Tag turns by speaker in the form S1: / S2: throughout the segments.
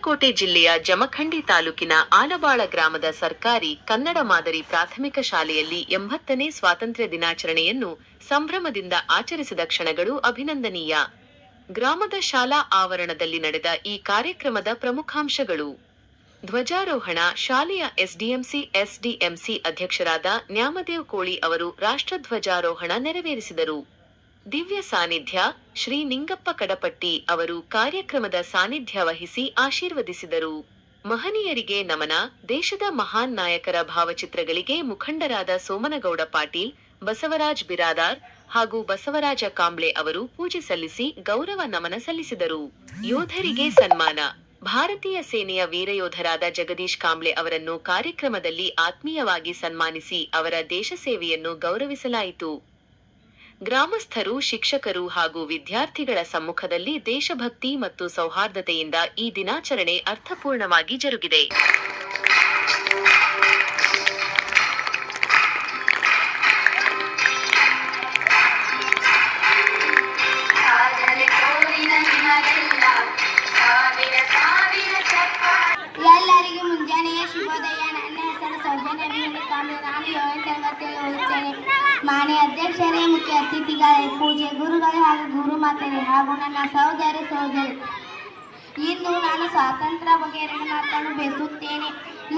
S1: ಬಾಗಲಕೋಟೆ ಜಿಲ್ಲೆಯ ಜಮಖಂಡಿ ತಾಲೂಕಿನ ಆಲಬಾಳ ಗ್ರಾಮದ ಸರ್ಕಾರಿ ಕನ್ನಡ ಮಾದರಿ ಪ್ರಾಥಮಿಕ ಶಾಲೆಯಲ್ಲಿ 80ನೇ ಸ್ವಾತಂತ್ರ್ಯ ದಿನಾಚರಣೆಯನ್ನು ಸಂಭ್ರಮದಿಂದ ಆಚರಿಸಿದ ಕ್ಷಣಗಳು ಅಭಿನಂದನೀಯ. ಗ್ರಾಮದ ಶಾಲಾ ಆವರಣದಲ್ಲಿ ನಡೆದ ಈ ಕಾರ್ಯಕ್ರಮದ ಪ್ರಮುಖಾಂಶಗಳು: ಧ್ವಜಾರೋಹಣ. ಶಾಲೆಯ ಎಸ್ಡಿಎಂಸಿ ಅಧ್ಯಕ್ಷರಾದ ನ್ಯಾಮದೇವ್ ಕೋಳಿ ಅವರು ರಾಷ್ಟ್ರಧ್ವಜಾರೋಹಣ ನೆರವೇರಿಸಿದರು. ದಿವ್ಯ ಸಾನ್ನಿಧ್ಯ. ಶ್ರೀ ನಿಂಗಪ್ಪ ಕಡಪಟ್ಟಿ ಅವರು ಕಾರ್ಯಕ್ರಮದ ಸಾನ್ನಿಧ್ಯ ವಹಿಸಿ ಆಶೀರ್ವದಿಸಿದರು. ಮಹನೀಯರಿಗೆ ನಮನ. ದೇಶದ ಮಹಾನ್ ನಾಯಕರ ಭಾವಚಿತ್ರಗಳಿಗೆ ಮುಖಂಡರಾದ ಸೋಮನಗೌಡ ಪಾಟೀಲ್, ಬಸವರಾಜ್ ಬಿರಾದಾರ್ ಹಾಗೂ ಬಸವರಾಜ ಕಾಂಬ್ಳೆ ಅವರು ಪೂಜೆ ಸಲ್ಲಿಸಿ ಗೌರವ ನಮನ ಸಲ್ಲಿಸಿದರು. ಯೋಧರಿಗೆ ಸನ್ಮಾನ. ಭಾರತೀಯ ಸೇನೆಯ ವೀರಯೋಧರಾದ ಜಗದೀಶ್ ಕಾಂಬ್ಳೆ ಅವರನ್ನು ಕಾರ್ಯಕ್ರಮದಲ್ಲಿ ಆತ್ಮೀಯವಾಗಿ ಸನ್ಮಾನಿಸಿ ಅವರ ದೇಶ ಸೇವೆಯನ್ನು ಗೌರವಿಸಲಾಯಿತು. ಗ್ರಾಮಸ್ಥರು, ಶಿಕ್ಷಕರು ಹಾಗೂ ವಿದ್ಯಾರ್ಥಿಗಳ ಸಮ್ಮುಖದಲ್ಲಿ ದೇಶಭಕ್ತಿ ಮತ್ತು ಸೌಹಾರ್ದತೆಯಿಂದ ಈ ದಿನಾಚರಣೆ ಅರ್ಥಪೂರ್ಣವಾಗಿ ಜರುಗಿದೆ.
S2: ಎಲ್ಲರಿಗೂ ಮುಂಜಾನೆಯ ಶುಭೋದಯ. ನನ್ನ ಹೆಸರು ಸೌಜನ್ಯ ಕಾಂಬ್ಳೆ. ನಾನು 7ನೇ ತರಗತಿಯಲ್ಲಿ ಓದುತ್ತೇನೆ. ಮಾನ್ಯ ಅಧ್ಯಕ್ಷರೇ, ಮುಖ್ಯ ಅತಿಥಿಗಳೇ, ಪೂಜ್ಯ ಗುರುಗಳೇ ಹಾಗೂ ಗುರು ಮಾತೆಯರೇ ಹಾಗೂ ನನ್ನ ಸಹೋದರಿ, ಇಂದು ನಾನು ಸ್ವಾತಂತ್ರ್ಯ ಬಗ್ಗೆ 2 ಮಾತನ್ನು ಬಯಸುತ್ತೇನೆ.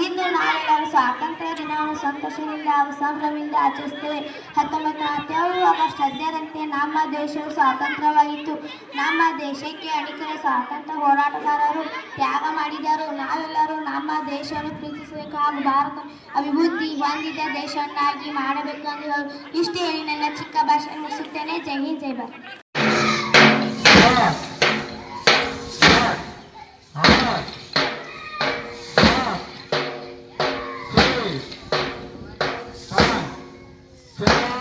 S2: ಇಂದು ನಾವೆಲ್ಲರೂ ಸ್ವಾತಂತ್ರ್ಯ ದಿನವನ್ನು ಸಂತೋಷದಿಂದ ಹಾಗೂ ಸಂಭ್ರಮದಿಂದ ಆಚರಿಸುತ್ತೇವೆ. 1947 ಆಗಸ್ಟ್ 10ರಂತೆ ನಮ್ಮ ದೇಶವು ಸ್ವಾತಂತ್ರ್ಯವಾಯಿತು. ನಮ್ಮ ದೇಶಕ್ಕೆ ಅನೇಕ ಸ್ವಾತಂತ್ರ್ಯ ಹೋರಾಟಗಾರರು ತ್ಯಾಗ ಮಾಡಿದರು. ನಾವೆಲ್ಲರೂ ನಮ್ಮ ದೇಶವನ್ನು ಪ್ರೀತಿಸಬೇಕು ಹಾಗೂ ಭಾರತ ಅಭಿವೃದ್ಧಿ ಹೊಂದಿದ ದೇಶವನ್ನಾಗಿ ಮಾಡಬೇಕು ಎಂದು ಇಷ್ಟು ಹೇಳಿ ನನ್ನ ಚಿಕ್ಕ ಭಾಷೆ ಮುಗಿಸುತ್ತೇನೆ. ಜೈ ಹಿಂದ್, ಜೈ ಭಾರತ್.
S3: Yeah.